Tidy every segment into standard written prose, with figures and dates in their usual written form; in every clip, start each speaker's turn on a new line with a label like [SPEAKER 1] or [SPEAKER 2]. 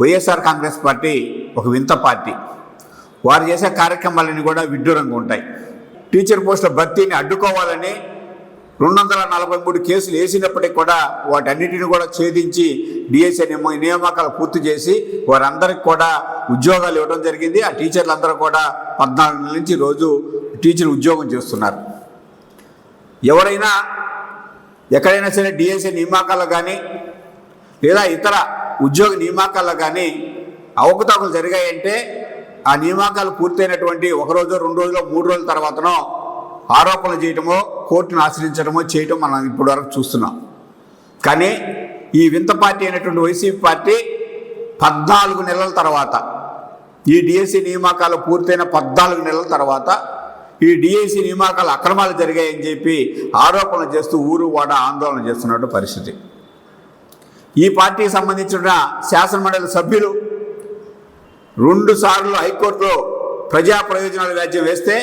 [SPEAKER 1] YSR Congress party ఒక వింత party. వారు చేసే కార్యక్రమాలన్నీ కూడా విడ్డూరంగా ఉంటాయి. టీచర్ పోస్టుల భర్తీని అడ్డుకోవాలని 243 కేసులు వేసినప్పటికీ కూడా వాటన్నిటిని కూడా ఛేదించి డిఎస్సి నియామకాలు పూర్తి చేసి వారందరికీ కూడా ఉద్యోగాలు ఇవ్వడం జరిగింది. ఆ టీచర్లందరూ కూడా 14 నెలల నుంచి రోజు టీచర్ ఉద్యోగం చేస్తున్నారు. ఎవరైనా ఎక్కడైనా సరే డిఎస్సి నియామకాలు కానీ లేదా ఇతర ఉద్యోగ నియామకాల్లో కానీ అవకతవకలు జరిగాయంటే ఆ నియామకాలు పూర్తయినటువంటి 1 రోజు 2 రోజులు 3 రోజుల తర్వాతనో ఆరోపణలు చేయటమో కోర్టును ఆశ్రయించడమో చేయటం మనం ఇప్పటి వరకు చూస్తున్నాం. కానీ ఈ వింత పార్టీ అయినటువంటి వైసీపీ పార్టీ 14 నెలల తర్వాత ఈ డిఎస్సి నియామకాలు పూర్తయిన 14 నెలల తర్వాత ఈ డిఎస్సి నియామకాలు అక్రమాలు జరిగాయని చెప్పి ఆరోపణలు చేస్తూ ఊరు వాడ ఆందోళన చేస్తున్నట్టు పరిస్థితి. ఈ పార్టీకి సంబంధించిన శాసనమండలి సభ్యులు 2 సార్లు హైకోర్టులో ప్రజా ప్రయోజనాల వ్యాజ్యం వేస్తే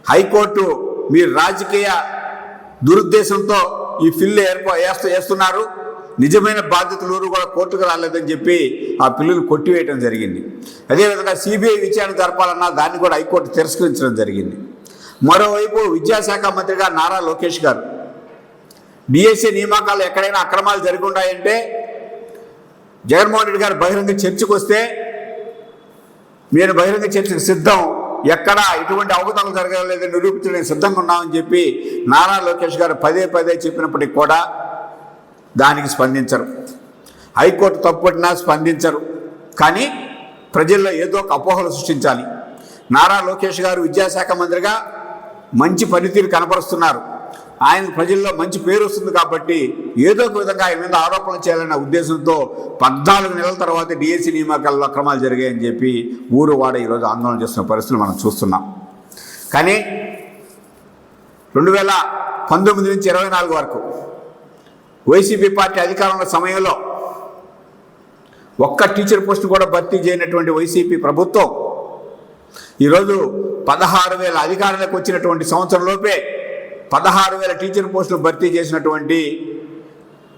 [SPEAKER 1] హైకోర్టు మీరు రాజకీయ దురుద్దేశంతో ఈ పిల్లు వేస్తున్నారు, నిజమైన బాధ్యతలు కూడా కోర్టుకు రాలేదని చెప్పి ఆ పిల్లును కొట్టివేయడం జరిగింది. అదేవిధంగా సిబిఐ విచారణ జరపాలన్నా దాన్ని కూడా హైకోర్టు తిరస్కరించడం జరిగింది. మరోవైపు విద్యాశాఖ మంత్రిగా నారా లోకేష్ గారు డిఎస్సి నియామకాలు ఎక్కడైనా అక్రమాలు జరిగి ఉన్నాయంటే జగన్మోహన్ రెడ్డి గారు బహిరంగ చర్చకు వస్తే నేను బహిరంగ చర్చకు సిద్ధం, ఎక్కడా ఇటువంటి అవకతవకలు జరగలేదని నిరూపించడానికి సిద్ధంగా ఉన్నామని చెప్పి నారా లోకేష్ గారు పదే చెప్పినప్పటికీ కూడా దానికి స్పందించరు. హైకోర్టు తప్పుపట్టినా స్పందించరు. కానీ ప్రజల్లో ఏదో ఒక అపోహలు సృష్టించాలి. నారా లోకేష్ గారు విద్యాశాఖ మంత్రిగా మంచి పనితీరు కనపరుస్తున్నారు, ఆయన ప్రజల్లో మంచి పేరు వస్తుంది కాబట్టి ఏదో ఒక విధంగా ఆయన మీద ఆరోపణలు చేయాలన్న ఉద్దేశంతో 14 నెలల తర్వాత డిఎస్సి నియామకాల్లో అక్రమాలు జరిగాయని చెప్పి ఊరు వాడ ఈరోజు ఆందోళన చేస్తున్న పరిస్థితులు మనం చూస్తున్నాం. కానీ 2019 నుంచి 24 వరకు వైసీపీ పార్టీ అధికారంలో సమయంలో ఒక్క టీచర్ పోస్ట్ కూడా భర్తీ చేయనటువంటి వైసీపీ ప్రభుత్వం ఈరోజు 16,000 అధికారులకు వచ్చినటువంటి సంవత్సరంలోపే 16,000 టీచర్ పోస్టులు భర్తీ చేసినటువంటి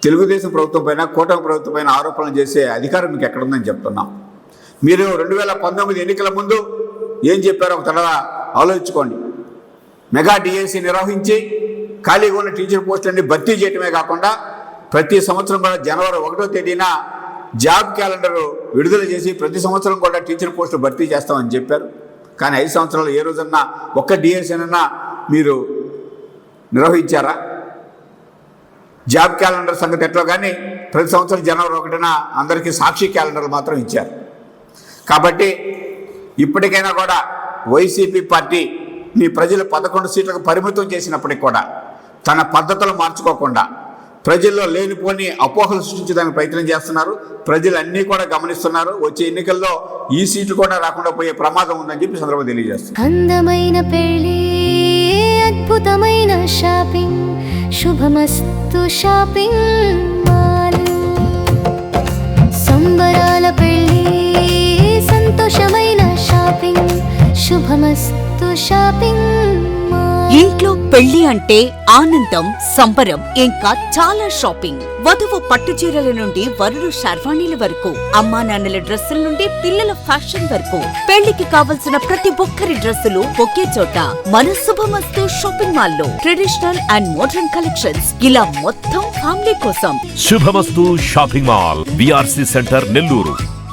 [SPEAKER 1] తెలుగుదేశం ప్రభుత్వం పైన కూటమి ప్రభుత్వం పైన ఆరోపణలు చేసే అధికారం మీకు ఎక్కడుందని చెప్తున్నాం. మీరు 2019 ఎన్నికల ముందు ఏం చెప్పారో ఒక తడవ ఆలోచించుకోండి. మెగా డిఎస్సి నిర్వహించి ఖాళీగా ఉన్న టీచర్ పోస్టులన్నీ భర్తీ చేయటమే కాకుండా ప్రతి సంవత్సరం కూడా జనవరి 1వ తేదీన జాబ్ క్యాలెండర్ విడుదల చేసి ప్రతి సంవత్సరం కూడా టీచర్ పోస్టులు భర్తీ చేస్తామని చెప్పారు. కానీ 5 సంవత్సరాలు ఏ రోజన్నా ఒక్క డిఎస్సీనన్నా మీరు నిర్వహించారా? జాబ్ క్యాలెండర్ సంగతి ఎట్లా కానీ ప్రతి సంవత్సరం జనవరి 1న అందరికీ సాక్షి క్యాలెండర్లు మాత్రం ఇచ్చారు. కాబట్టి ఇప్పటికైనా కూడా వైసీపీ పార్టీ మీ ప్రజలు 11 సీట్లకు పరిమితం చేసినప్పటికి కూడా తన పద్ధతులు మార్చుకోకుండా ప్రజల్లో లేనిపోని అపోహలు సృష్టించడానికి ప్రయత్నం చేస్తున్నారు. ప్రజలు అన్నీ కూడా గమనిస్తున్నారు. వచ్చే ఎన్నికల్లో ఈ సీట్లు కూడా రాకుండా పోయే ప్రమాదం ఉందని చెప్పి సందర్భంగా తెలియజేస్తున్నారు.
[SPEAKER 2] అందమైన పెళ్లి, అద్భుతమైన షాపింగ్, శుభమస్తు షాపింగ్ మాల్. సంబరాల పెళ్లి, సంతోషమైన షాపింగ్, శుభమస్తు షాపింగ్ మాల్.
[SPEAKER 3] ఇంట్లో పెళ్లి అంటే ఆనందం, సంబరం, ఇంకా చాలా షాపింగ్. వధువు పట్టు చీరల నుండి వరుడు శర్వాణీల వరకు, అమ్మా నాన్నల డ్రెస్సుల నుండి పిల్లల ఫ్యాషన్ వరకు, పెళ్లికి కావలసిన ప్రతి ఒక్కరి డ్రెస్సులు ఒకే చోట మన శుభమస్తు షాపింగ్ మాల్ లో. ట్రెడిషనల్ అండ్ మోడర్న్ కలెక్షన్స్, ఇలా మొత్తం ఫ్యామిలీ కోసం.
[SPEAKER 4] శుభమస్తు shopping mall, BRC centre, Nellore.